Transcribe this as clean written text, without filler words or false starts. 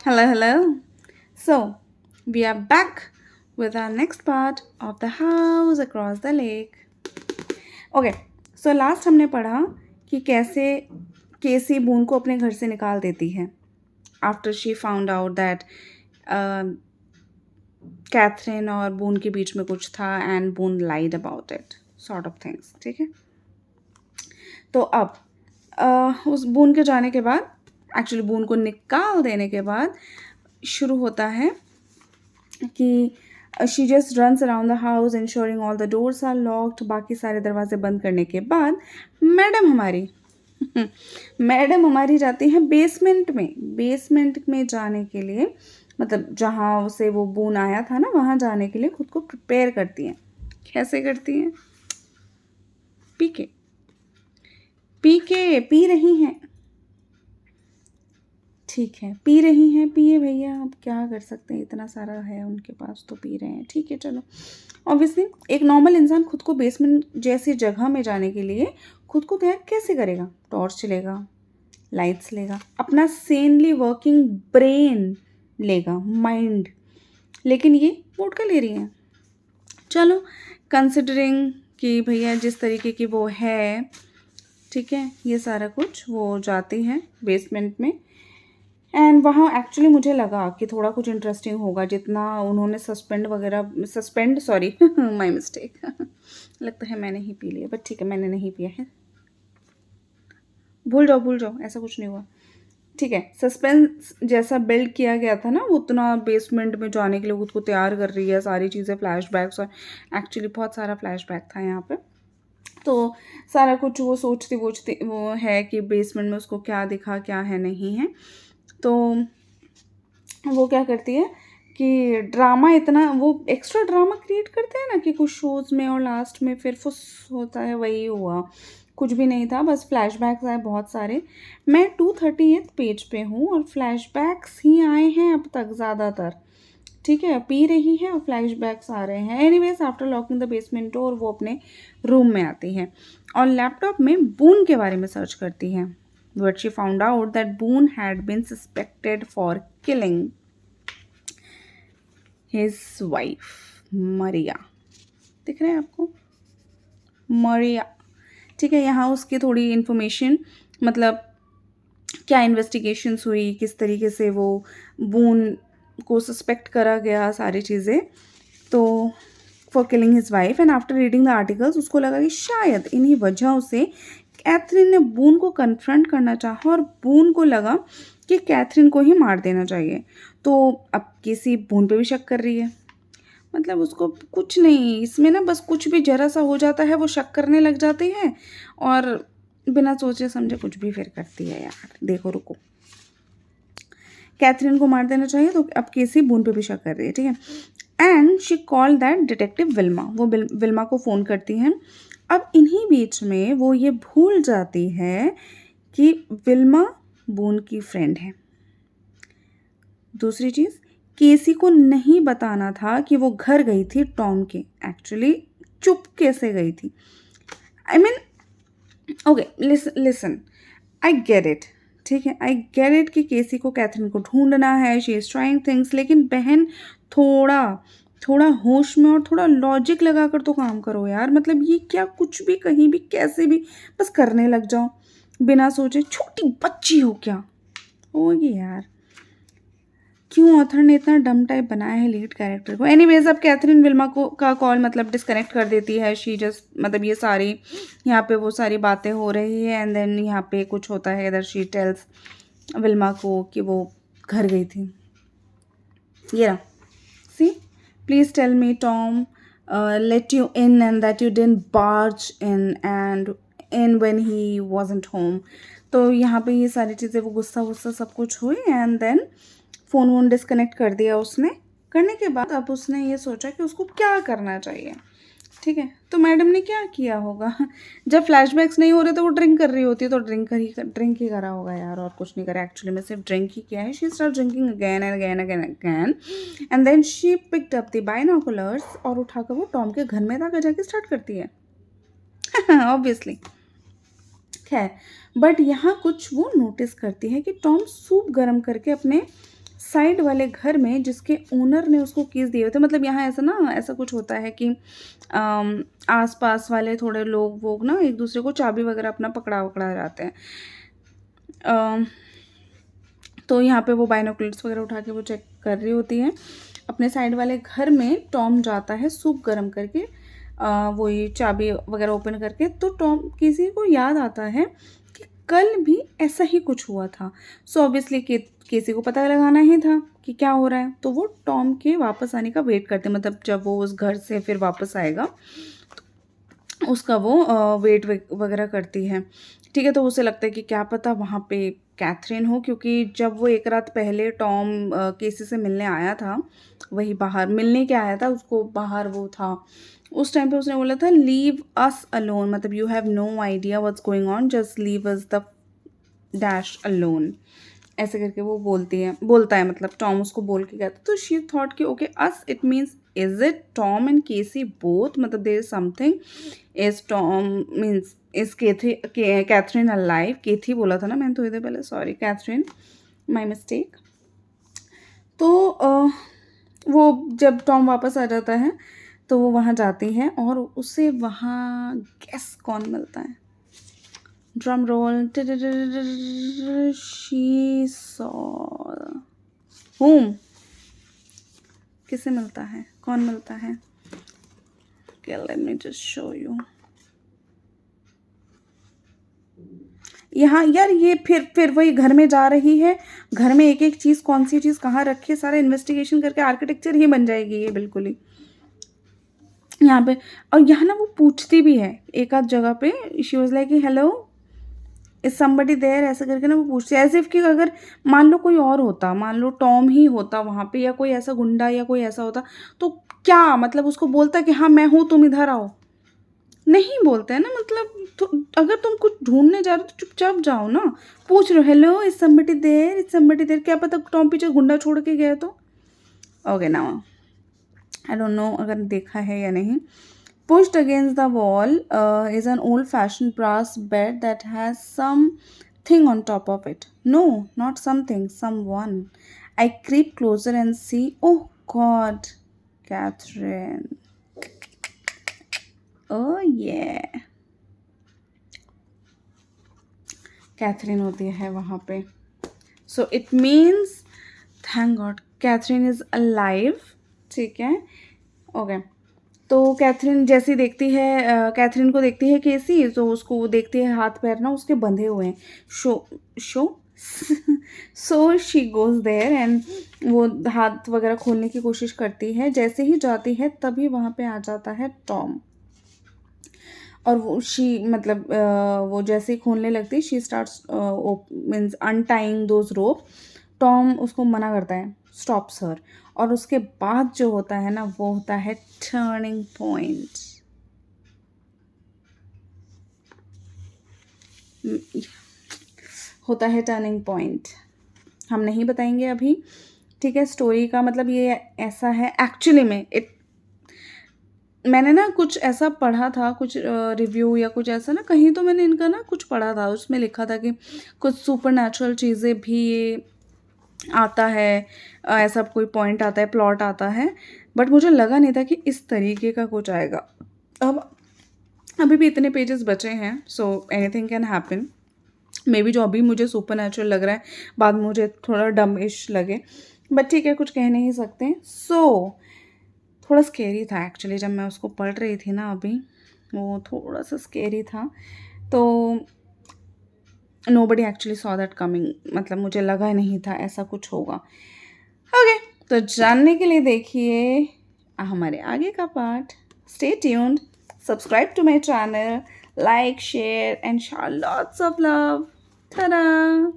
Hello, hello. So, we are back with our next part of the house across the lake. Okay, so last हमने पढ़ा कि कैसे केसी बून को अपने घर से निकाल देती है after she found out that Catherine और बून के बीच में कुछ था and Boone lied about it sort of things. ठीक है, तो अब उस बून के जाने के बाद एक्चुअली बून को निकाल देने के बाद शुरू होता है कि she just runs around the house ensuring all the doors are locked. बाकी सारे दरवाजे बंद करने के बाद मैडम हमारी मैडम हमारी जाती हैं बेसमेंट में जाने के लिए, मतलब जहाँ से वो बून आया था ना वहाँ जाने के लिए खुद को प्रिपेयर करती हैं. कैसे करती हैं? पी रही हैं. ठीक है, पी रही हैं, पिए भैया, अब क्या कर सकते हैं, इतना सारा है उनके पास तो पी रहे हैं. ठीक है, चलो. ऑब्वियसली एक नॉर्मल इंसान खुद को बेसमेंट जैसी जगह में जाने के लिए खुद को तैयार कैसे करेगा? टॉर्च लेगा, लाइट्स लेगा, अपना सेनली वर्किंग ब्रेन लेगा, माइंड. लेकिन ये वोडका ले रही हैं. चलो, कंसिडरिंग कि भैया जिस तरीके की वो है, ठीक है, ये सारा कुछ वो जाती हैं बेसमेंट में. एंड वहाँ एक्चुअली मुझे लगा कि थोड़ा कुछ इंटरेस्टिंग होगा, जितना उन्होंने सस्पेंड सॉरी माय मिस्टेक लगता है मैंने ही पी लिया, बट ठीक है, मैंने नहीं पिया है. भूल जाओ, ऐसा कुछ नहीं हुआ. ठीक है, सस्पेंस जैसा बिल्ड किया गया था ना, उतना बेसमेंट में जाने के लिए खुद को तैयार कर रही है, सारी चीज़ें फ्लैशबैक्स, और एक्चुअली बहुत सारा फ्लैशबैक था यहाँ पे. तो सारा कुछ वो सोचती वो है कि बेसमेंट में उसको क्या दिखा, क्या है नहीं है. तो वो क्या करती है कि ड्रामा, इतना वो एक्स्ट्रा ड्रामा क्रिएट करते हैं ना कि कुछ शोज़ में और लास्ट में फिर फुस होता है. वही हुआ, कुछ भी नहीं था, बस फ्लैशबैक्स आए बहुत सारे. मैं 238 पेज पे हूँ और फ्लैशबैक्स ही आए हैं अब तक ज़्यादातर. ठीक है, पी रही है और फ्लैशबैक्स आ रहे हैं. Anyways, after locking the basement door वो अपने रूम में आती है और लैपटॉप में बून के बारे में सर्च करती है. But she found out that Boon had been suspected for killing his wife Maria. दिख रहा है आपको? मरिया. ठीक है, यहाँ उसकी थोड़ी इन्फॉर्मेशन, मतलब क्या इन्वेस्टिगेशंस हुई, किस तरीके से वो बून को सस्पेक्ट करा गया, सारी चीज़ें. तो for killing his wife, and after reading the articles उसको लगा कि शायद इन्हीं वजहों से कैथरीन ने बून को कन्फ्रंट करना चाहा और बून को लगा कि कैथरीन को ही मार देना चाहिए. तो अब किसी बून पे भी शक कर रही है. मतलब उसको कुछ नहीं, इसमें ना बस कुछ भी जरा सा हो जाता है वो शक करने लग जाती है और बिना सोचे समझे कुछ भी फिर करती है. यार देखो, रुको, कैथरीन को मार देना चाहिए तो अब केसी बून पे भी शक कर रही है. ठीक है, and she call that detective Wilma. वो विल्मा को फ़ोन करती हैं. अब इन्हीं बीच में वो ये भूल जाती है कि विल्मा बून की फ्रेंड है. दूसरी चीज़, केसी को नहीं बताना था कि वो घर गई थी टॉम के. एक्चुअली चुप कैसे गई थी? I mean, okay, listen, I get it. ठीक है, आई गेट इट कि केसी को कैथरीन को ढूंढना है, शी इज़ ट्राइंग थिंग्स. लेकिन बहन, थोड़ा थोड़ा होश में और थोड़ा लॉजिक लगा कर तो काम करो यार. मतलब ये क्या, कुछ भी कहीं भी कैसे भी बस करने लग जाओ बिना सोचे. छोटी बच्ची हो क्या? होगी यार. क्यों ऑथर ने इतना डम टाइप बनाया है लीड कैरेक्टर को? एनीवेज, अब कैथरीन विल्मा को का कॉल मतलब डिस्कनेक्ट कर देती है. शी जस्ट, मतलब ये सारी यहाँ पे वो सारी बातें हो रही है एंड देन यहाँ पे कुछ होता है. इधर शी टेल्स विल्मा को कि वो घर गई थी. ये रहा, see, please tell me Tom let you in and that you didn't barge in when he wasn't home. तो यहाँ पे ये सारी चीज़ें, वो गुस्सा वुस्सा सब कुछ हुई एंड देन फ़ोन वोन डिस्कनेक्ट कर दिया उसने. करने के बाद अब उसने ये सोचा कि उसको क्या करना चाहिए. ठीक है, तो मैडम ने क्या किया होगा? जब फ्लैशबैक्स नहीं हो रहे तो वो ड्रिंक कर रही होती है, तो ड्रिंक ही करा होगा यार, और कुछ नहीं करा. एक्चुअली में सिर्फ ड्रिंक ही किया है. She start drinking again and again again again and then she picked up the binoculars और उठाकर वो टॉम के घर में जाके स्टार्ट करती है. ऑब्वियसली. खैर, बट यहाँ कुछ वो नोटिस करती है कि टॉम सूप गर्म करके अपने साइड वाले घर में जिसके ओनर ने उसको कीज़ दिए हुए थे, मतलब यहाँ ऐसा ना ऐसा कुछ होता है कि आस-पास वाले थोड़े लोग वो ना एक दूसरे को चाबी वगैरह अपना पकड़ा-वकड़ा जाते हैं। अ, तो यहाँ पे वो बाइनोकुलर्स वगैरह उठा के वो चेक कर रही होती है। अपने साइड वाले घर में टॉम जाता है सूप गरम करके, वही चाबी वगैरह ओपन करके। तो टॉम किसी को याद आता है कि कल भी ऐसा ही कुछ हुआ था। सो ऑब्वियसली किसी को पता लगाना ही था कि क्या हो रहा है। तो वो टॉम के वापस आने का वेट करते हैं, मतलब जब वो उस घर से फिर वापस आएगा उसका वो वेट वगैरह करती है। ठीक है, तो उसे लगता है कि क्या पता वहाँ पे कैथरीन हो, क्योंकि जब वो एक रात पहले टॉम केसी से मिलने आया था, वही बाहर मिलने क्या आया था, उसको बाहर वो था, उस टाइम पे उसने बोला था लीव अस अलोन, मतलब you have no idea what's going on, just leave us the dash alone, ऐसे करके वो बोलता है, मतलब टॉम उसको बोल के गया था। तो शी थॉट कि okay us it means is it Tom and Casey both, मतलब there is something, is Tom means is Catherine alive, Kathy बोला था ना मैंने थोड़ी देर पहले, सॉरी कैथरीन, माई मिस्टेक। तो वो जब टॉम वापस आ जाता है तो वो वहाँ जाती है और उसे वहाँ गैस कौन मिलता है, drum roll, she saw home, किसे मिलता है, कौन मिलता है, let me just show you. यहाँ यार ये फिर वही घर में जा रही है, घर में एक एक चीज़ कौन सी चीज़ कहाँ रखी है सारा इन्वेस्टिगेशन करके आर्किटेक्चर ही बन जाएगी ये बिल्कुल ही यहाँ पे। और यहाँ ना वो पूछती भी है एक आध जगह पे, she was like hello is somebody there, ऐसा करके ना वो पूछती है एज इफ कि अगर मान लो कोई और होता, मान लो टॉम ही होता वहाँ पे या कोई ऐसा गुंडा या कोई ऐसा होता, तो क्या मतलब उसको बोलता कि हाँ मैं हूँ तुम इधर आओ, नहीं बोलते हैं ना, मतलब तो अगर तुम कुछ ढूंढने जा रहे हो तो चुपचाप जाओ ना, पूछ रहे हो hello is somebody there, is somebody there, क्या पता टॉम पीछे गुंडा छोड़ के गया तो। Okay now I don't know अगर देखा है या नहीं। Pushed against the wall is an old-fashioned brass bed that has something on top of it. No, not something, someone. I creep closer and see. Oh God, Catherine. Oh yeah. Catherine होती है वहाँ पे। So it means thank God Catherine is alive. ठीक है, okay. तो Catherine जैसी देखती है, कैथरीन को देखती है केसी, तो उसको वो देखती है हाथ पैर ना उसके बंधे हुए हैं, so so so she goes there and वो हाथ वगैरह खोलने की कोशिश करती है। जैसे ही जाती है तभी वहाँ पे आ जाता है टॉम, और वो मतलब वो जैसे ही खोलने लगती she starts means untying those rope. Tom उसको मना करता है, स्टॉप्स हर, और उसके बाद जो होता है ना वो होता है टर्निंग पॉइंट। होता है टर्निंग पॉइंट, हम नहीं बताएंगे अभी। ठीक है, स्टोरी का मतलब ये ऐसा है एक्चुअली में मैंने ना कुछ ऐसा पढ़ा था, कुछ रिव्यू या कुछ ऐसा ना कहीं, तो मैंने इनका ना कुछ पढ़ा था, उसमें लिखा था कि कुछ सुपर नेचुरल चीज़ें भी ये आता है, ऐसा कोई पॉइंट आता है, प्लॉट आता है, बट मुझे लगा नहीं था कि इस तरीके का कुछ आएगा। अब अभी भी इतने पेजेस बचे हैं, so anything can happen. May be जो अभी मुझे सुपर नेचुरल लग रहा है बाद में मुझे थोड़ा डमिश लगे, बट ठीक है, कुछ कह नहीं सकते। सो थोड़ा स्केरी था एक्चुअली, जब मैं उसको पढ़ रही थी ना अभी, वो थोड़ा सा स्केरी था। तो nobody actually saw that coming, मतलब मुझे लगा नहीं था ऐसा कुछ होगा। ओके, तो जानने के लिए देखिए हमारे आगे का part. Stay tuned, subscribe to my channel, like share and show lots of love. Ta-da!